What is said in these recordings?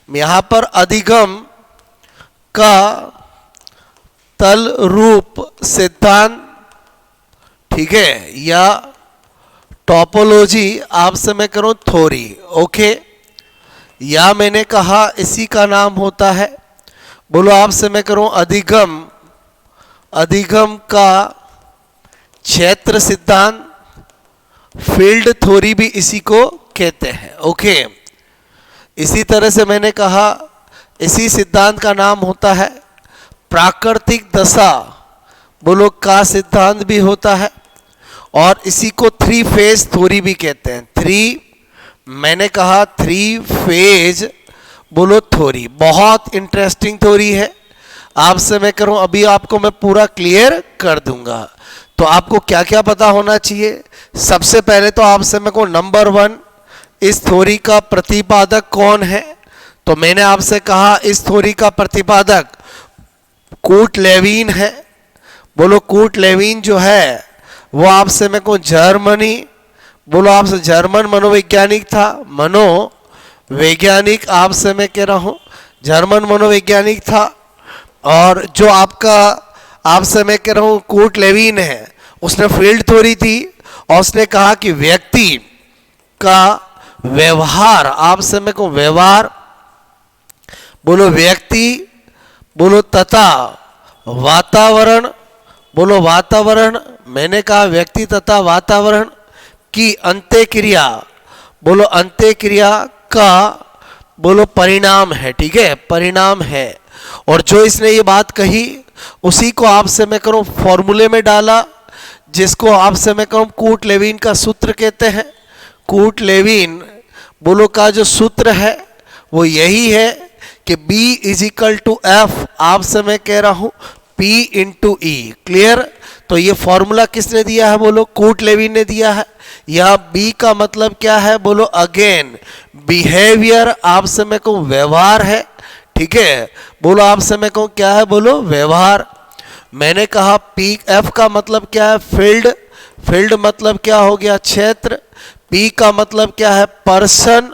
यहां पर अधिगम का तल रूप सिद्धांत, ठीक है, या टोपोलॉजी आपसे मैं करूं थ्योरी, ओके, या मैंने कहा इसी का नाम होता है, बोलो आपसे मैं करूं अधिगम, अधिगम का क्षेत्र सिद्धांत, फील्ड थ्योरी भी इसी को कहते हैं, ओके। इसी तरह से मैंने कहा इसी सिद्धांत का नाम होता है प्राकृतिक दशा, बोलो का सिद्धांत भी होता है, और इसी को थ्री फेज थ्योरी भी कहते हैं। मैंने कहा थ्री फेज बोलो थ्योरी, बहुत इंटरेस्टिंग थ्योरी है। आपसे मैं करूं अभी आपको मैं पूरा क्लियर कर दूंगा। तो आपको क्या क्या पता होना चाहिए? सबसे पहले तो आपसे मैं को नंबर 1 इस थ्योरी का प्रतिपादक कौन है? तो मैंने आपसे कहा इस थ्योरी का प्रतिपादक कूट लेविन है। बोलो कूट लेविन जो है वो आपसे मैं को जर्मनी, बोलो आपसे जर्मन मनोवैज्ञानिक था, मनोवैज्ञानिक आपसे मैं कह रहा हूं जर्मन मनोवैज्ञानिक था। और जो आपका आपसे मैं कह रहा हूं कूट लेविन है, उसने फील्ड थ्योरी थी और उसने कहा कि व्यक्ति का व्यवहार, आपसे मैं को व्यवहार, बोलो व्यक्ति, बोलो तथा वातावरण, बोलो वातावरण, मैंने कहा व्यक्ति तथा वातावरण की अंत्यक्रिया, बोलो अंत्यक्रिया का बोलो परिणाम है, ठीक है, परिणाम है। और जो इसने ये बात कही उसी को आपसे मैं करूं फॉर्मूले में डाला, जिसको आपसे मैं कहूं कूट लेविन का सूत्र कहते हैं। कूट लेविन बोलो का जो सूत्र है वो यही है कि B = F, आपसे मैं कह रहा हूं P × E, क्लियर। तो ये फॉर्मूला किसने दिया है? बोलो कूट लेविन ने दिया है। यह B का मतलब क्या है? बोलो अगेन बिहेवियर, आपसे मैं कहूं व्यवहार है, ठीक है, बोलो आपसे मैं कहूं क्या है? बोलो व्यवहार। मैंने कहा F का मतलब क्या है? फील्ड, फील्ड मतलब क्या हो गया? क्षेत्र। P का मतलब क्या है? पर्सन,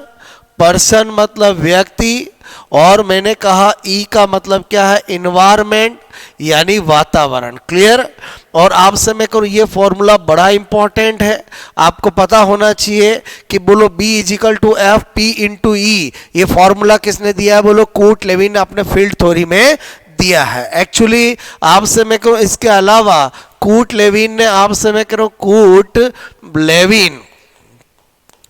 पर्सन मतलब व्यक्ति। और मैंने कहा E का मतलब क्या है? इन्वायरमेंट यानी वातावरण, क्लियर। और आपसे मैं करूं ये फॉर्मूला बड़ा इंपॉर्टेंट है, आपको पता होना चाहिए कि बोलो B = F P × E, ये फॉर्मूला किसने दिया है? बोलो कूट लेविन ने अपने फील्ड थ्योरी में दिया है। एक्चुअली आपसे मैं कहूं इसके अलावा कूट लेविन ने, आपसे मैं कहूं कूट लेविन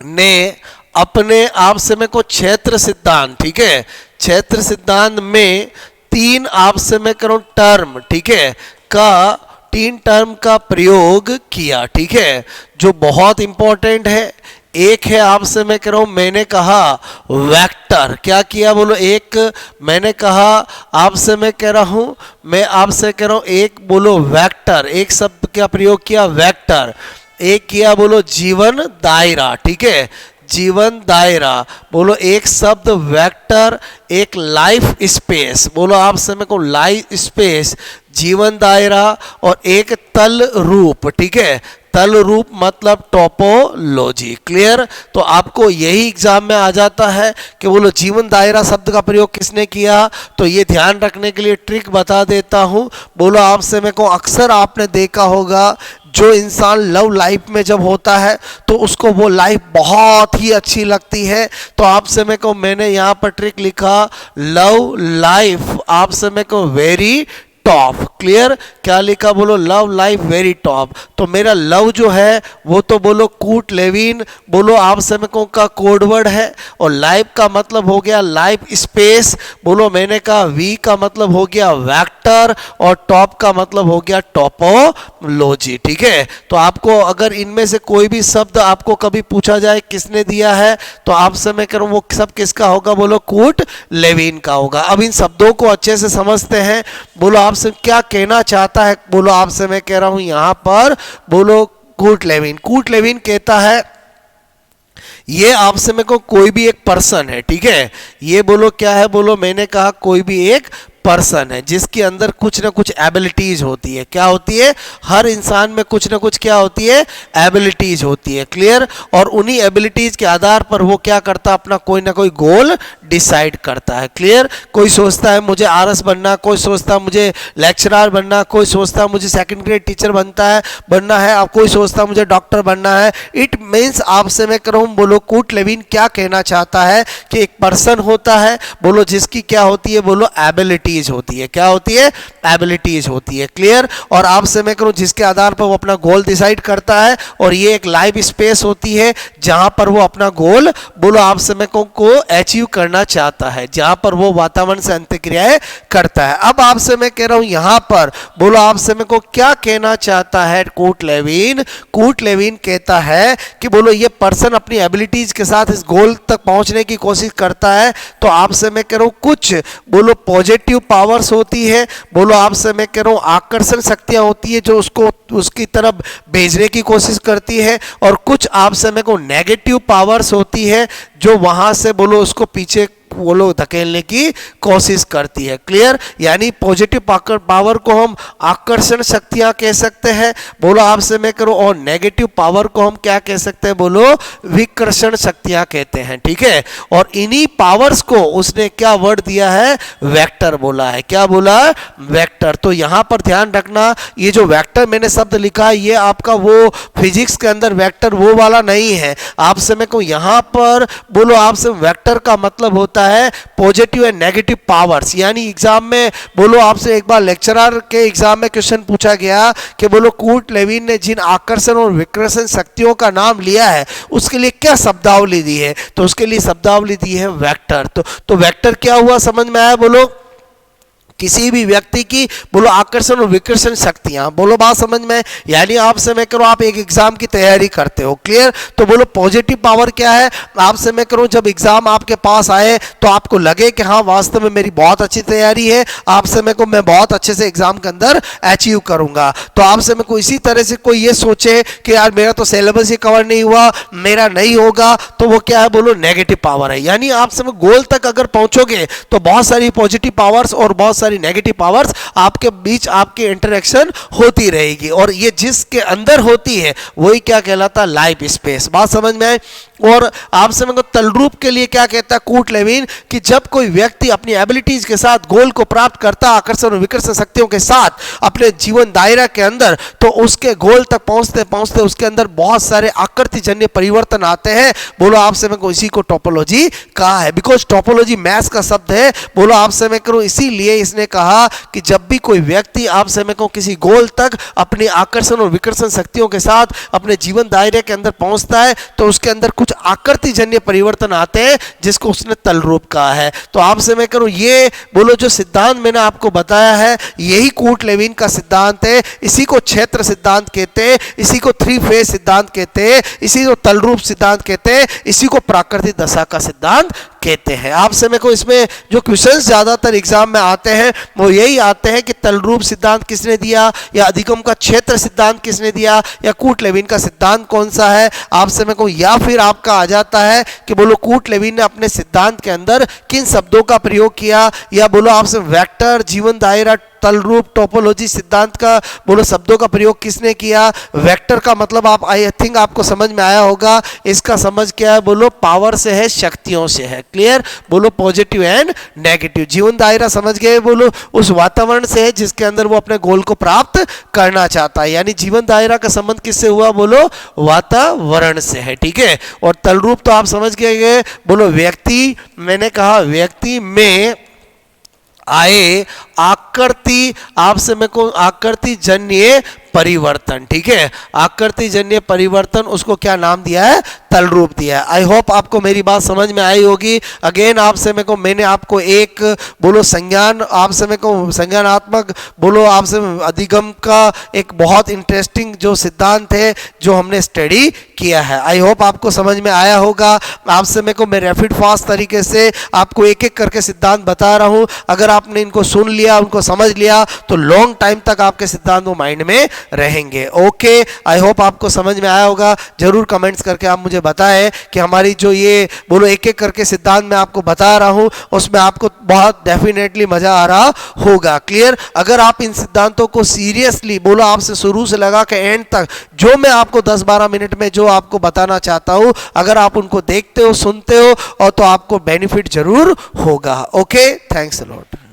ने अपने आपसे मैं को क्षेत्र सिद्धांत, ठीक है, क्षेत्र सिद्धांत में 3 आपसे मैं करूं टर्म, ठीक है, का 3 टर्म का प्रयोग किया, ठीक है, जो बहुत इंपॉर्टेंट है। एक है आपसे मैं कह रहा हूं, मैंने कहा वेक्टर, क्या किया? बोलो एक मैंने कहा आपसे मैं कह रहा हूं, मैं आपसे कह रहा हूं एक बोलो वेक्टर, एक शब्द का प्रयोग किया वेक्टर। एक किया बोलो जीवन दायरा, ठीक है, जीवन दायरा। बोलो एक शब्द वेक्टर, एक लाइफ स्पेस, बोलो आपसे मैं कहूं लाइफ स्पेस, जीवन दायरा, और एक तल रूप, ठीक है, तल रूप मतलब टोपोलॉजी, क्लियर। तो आपको यही एग्जाम में आ जाता है कि बोलो जीवन दायरा शब्द का प्रयोग किसने किया। तो ये ध्यान रखने के लिए ट्रिक बता देता हूं। बोलो आपसे मैं को अक्सर आपने देखा होगा जो इंसान लव लाइफ में जब होता है तो उसको वो लाइफ बहुत ही अच्छी लगती है। तो आपसे मैं को मैंने यहाँ पर ट्रिक लिखा लव लाइफ, आपसे मैं को वेरी टॉप, क्लियर। क्या लिखा? बोलो लव लाइफ वेरी टॉप। तो मेरा लव जो है वो तो बोलो कूट लेविन बोलो आपसे मैं कहूं का कोडवर्ड है, और लाइफ का मतलब हो गया लाइफ स्पेस, बोलो मैंने कहा वी का मतलब हो गया वेक्टर, और टॉप का मतलब हो गया टोपोलॉजी, ठीक है। तो आपको अगर इनमें से कोई भी शब्द आपको कभी पूछा जाए किसने दिया है, तो आपसे मैं कह रहा हूं वो सब किसका होगा? बोलो कूट लेविन का होगा। अब इन शब्दों को अच्छे से समझते हैं। बोलो आपसे क्या कहना चाहता है? बोलो आपसे मैं कह रहा हूं यहां पर बोलो कूट लेविन कहता है ये आपसे में को कोई भी एक पर्सन है, ठीक है, ये बोलो क्या है? बोलो मैंने कहा कोई भी एक पर्सन है जिसके अंदर कुछ ना कुछ एबिलिटीज होती है। क्या होती है? हर इंसान में कुछ ना कुछ क्या होती है? एबिलिटीज होती है। क्लियर? और उन्हीं एबिलिटीज के आधार पर वो क्या करता है? अपना कोई ना कोई गोल डिसाइड करता है। क्लियर? कोई सोचता है मुझे आरएस बनना, कोई सोचता है मुझे लेक्चरर बनना, कोई सोचता है मुझे सेकंड ग्रेड टीचर बनना है, अब कोई सोचता है मुझे डॉक्टर बनना है। इट मीन्स आपसे मैं कहूँ, बोलो कूट लेविन क्या कहना चाहता है कि एक पर्सन होता है, बोलो जिसकी क्या होती है? बोलो एबिलिटीज होती है। क्या होती है? एबिलिटीज होती है। क्लियर? और आपसे मैं कहूँ जिसके आधार पर वो अपना गोल डिसाइड करता है, और ये एक लाइफ स्पेस होती है जहां पर वो अपना गोल बोलो आपसे मैं कहूँ को अचीव करना चाहता है, जहां पर वो वातावरण से अंतःक्रियाएं करता है। अब आपसे मैं कह रहा हूं यहां पर बोलो आपसे मैं को क्या कहना चाहता है कूट लेविन? कूट लेविन कहता है कि बोलो ये पर्सन अपनी एबिलिटीज के साथ इस गोल तक पहुंचने की कोशिश करता है, तो आपसे मैं कह रहा हूं कुछ बोलो पॉजिटिव पावर्स होती है, बोलो आपसे मैं कह रहा हूं आकर्षण शक्तियां होती है जो उसको उसकी तरफ भेजने की कोशिश करती है, और कुछ आपसे मैं को नेगेटिव पावर्स होती है जो वहां से बोलो उसको पीछे बोलो धकेलने की कोशिश करती है। क्लियर? यानी पॉजिटिव पावर को हम आकर्षण शक्तियां कह सकते हैं, बोलो आपसे मैं करूं, और नेगेटिव पावर को हम क्या कह सकते हैं? बोलो विकर्षण शक्तियां कहते हैं। ठीक है? और इन्हीं पावर्स को उसने क्या वर्ड दिया है? वेक्टर बोला है। क्या बोला? वेक्टर। तो यहां पर ध्यान रखना, ये जो वेक्टर मैंने शब्द लिखा है ये आपका वो फिजिक्स के अंदर वेक्टर वो वाला नहीं है। आपसे मैं कहूं यहां पर बोलो आपसे वेक्टर का मतलब होता है पॉजिटिव एंड नेगेटिव पावर्स। यानी एग्जाम में बोलो आपसे एक बार लेक्चरर के एग्जाम में क्वेश्चन पूछा गया कि बोलो कूट लेविन ने जिन आकर्षण और विकर्षण शक्तियों का नाम लिया है उसके लिए क्या शब्दावली दी है? तो उसके लिए शब्दावली दी है वेक्टर। तो वेक्टर क्या हुआ? समझ में आया? बोलो किसी भी व्यक्ति की बोलो आकर्षण और विकर्षण शक्तियां, बोलो बात समझ में? यानी आपसे मैं करूं आप एक एग्जाम की तैयारी करते हो। क्लियर? तो बोलो पॉजिटिव पावर क्या है? आपसे मैं करूं जब एग्जाम आपके पास आए तो आपको लगे कि हाँ वास्तव में मेरी बहुत अच्छी तैयारी है, आपसे मैं को मैं बहुत अच्छे से एग्जाम के अंदर अचीव करूंगा। तो आपसे मैं को इसी तरह से कोई ये सोचे कि यार मेरा तो सिलेबस ही कवर नहीं हुआ, मेरा नहीं होगा, तो वो क्या है? बोलो नेगेटिव पावर है। यानी आपसे मैं गोल तक अगर पहुंचोगे तो बहुत सारी पॉजिटिव पावर्स और बहुत सारी नेगेटिव पावर्स आपके बीच आपकी इंटरेक्शन होती रहेगी, और ये जिसके अंदर होती है वही क्या कहलाता है? Life space. बात समझ में आए? और आपसे मैं तलरूप के लिए क्या कहता है कूट लेविन कि जब कोई व्यक्ति अपनी एबिलिटीज के साथ गोल को प्राप्त करता है आकर्षण और विकर्षण शक्तियों के साथ अपने जीवन दायरा के अंदर, तो उसके गोल तक पहुंचते पहुंचते उसके अंदर बहुत सारे आकृतिजन्य परिवर्तन आते हैं। बोलो आपसे मैं इसी को टोपोलॉजी कहा है, बिकॉज टोपोलॉजी मैथ्स का शब्द है। बोलो आपसे मैं करूं इसीलिए इसने कहा कि जब भी कोई व्यक्ति आपसे मैं कहूं किसी गोल तक अपनी आकर्षण और विकर्षण शक्तियों के साथ अपने जीवन दायरे के अंदर पहुंचता है तो उसके अंदर कुछ आकृतिजन्य परिवर्तन आते हैं जिसको उसने तल रूप कहा है। तो आपसे मैं करूं ये बोलो जो सिद्धांत मैंने आपको बताया है यही कूट लेविन का सिद्धांत है, इसी को क्षेत्र सिद्धांत कहते हैं, इसी को थ्री फेज सिद्धांत कहते हैं, इसी को तल रूप सिद्धांत कहते हैं, इसी को प्राकृतिक दशा का सिद्धांत कहते हैं। आपसे मेरे को इसमें जो क्वेश्चंस ज्यादातर एग्जाम में आते हैं वो यही आते हैं कि तलरूप सिद्धांत किसने दिया, या अधिगम का क्षेत्र सिद्धांत किसने दिया, या कूट लेविन का सिद्धांत कौन सा है। आपसे मेरे को या फिर आपका आ जाता है कि बोलो कूट लेविन ने अपने सिद्धांत के अंदर किन शब्दों का प्रयोग किया, या बोलो आपसे वेक्टर, जीवन दायरा, तल रूप, टोपोलॉजी सिद्धांत का बोलो शब्दों का प्रयोग किसने किया। वेक्टर का मतलब आप आई थिंक आपको समझ में आया होगा, इसका समझ क्या है? बोलो पावर से है, शक्तियों से है। क्लियर? बोलो पॉजिटिव एंड नेगेटिव। जीवन दायरा समझ गए? बोलो उस वातावरण से है जिसके अंदर वो अपने गोल को प्राप्त करना चाहता है, यानी जीवन दायरा का संबंध किससे हुआ? बोलो वातावरण से है। ठीक है? और तल रूप तो आप समझ गए, बोलो व्यक्ति, मैंने कहा व्यक्ति में आए आकृति, आपसे मेरे को आकृति जन्य परिवर्तन। ठीक है? आकृति जन्य परिवर्तन, उसको क्या नाम दिया है? तल रूप दिया है। आई होप आपको मेरी बात समझ में आई होगी। अगेन आपसे मेरे को मैंने आपको एक बोलो संज्ञान, आपसे मेरे को संज्ञानात्मक बोलो आपसे अधिगम का एक बहुत इंटरेस्टिंग जो सिद्धांत है जो हमने स्टडी किया है, आई होप आपको समझ में आया होगा। आपसे मेरे को मैं रैपिड फास्ट तरीके से आपको एक एक करके सिद्धांत बता रहा हूं, अगर आपने इनको सुन लिया, उनको समझ लिया तो लॉन्ग टाइम तक आपके सिद्धांत वो माइंड में रहेंगे। ओके, आई होप आपको समझ में आया होगा। जरूर कमेंट्स करके आप मुझे बताएं कि हमारी जो ये बोलो एक एक करके सिद्धांत मैं आपको बता रहा हूं उसमें आपको बहुत डेफिनेटली मजा आ रहा होगा। क्लियर? अगर आप इन सिद्धांतों को सीरियसली बोलो आपसे शुरू से लगा के एंड तक जो मैं आपको 10-12 मिनट में जो आपको बताना चाहता हूं, अगर आप उनको देखते हो, सुनते हो और तो आपको बेनिफिट जरूर होगा। Okay, thanks a lot.